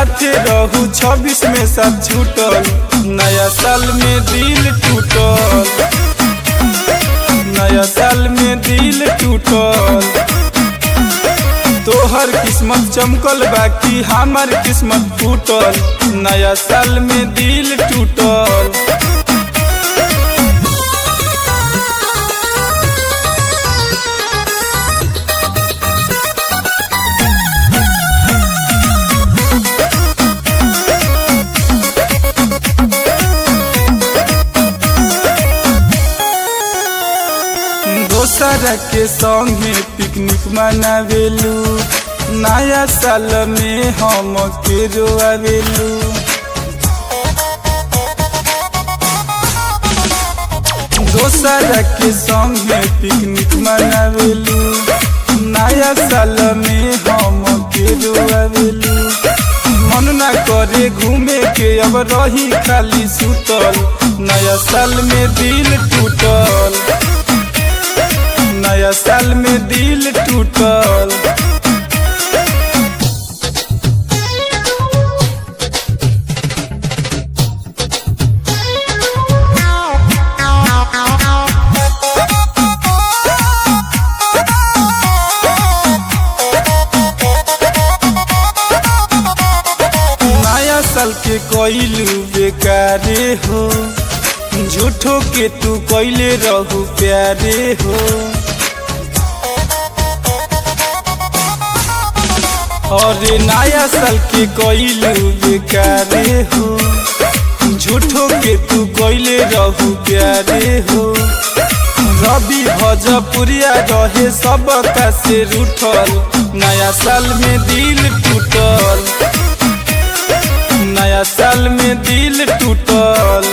साथे रहू 26 में सब छूटल। नया साल में दिल टूटल, नया साल में दिल टूटल। तोहर किस्मत चमकल बाकी हमार किस्मत फूटल। नया साल में दिल टूटल। दोसरा के संगे पिकनिक मनावेलू, नया साल में हम के रोआवेलू। दोसरा के संगे पिकनिक मनावेलू, नया साल में हम के रोआवेलू। मन ना करे घूमे के अब रही खाली सुतल। नया साल में दिल टूटल, नया साल में दिल टूटल। नया साल के कोइलू बेकारे हो, झूठो के तू कोइले रहू प्यारे हो। और नया साल के कोइलू बेकारे हो, झूठो के तू कोइले रहू प्यारे हो। रवि भोजपुरिया रहे सबका से रूठल। नया साल में दिल टूटल, नया साल में दिल टूटल।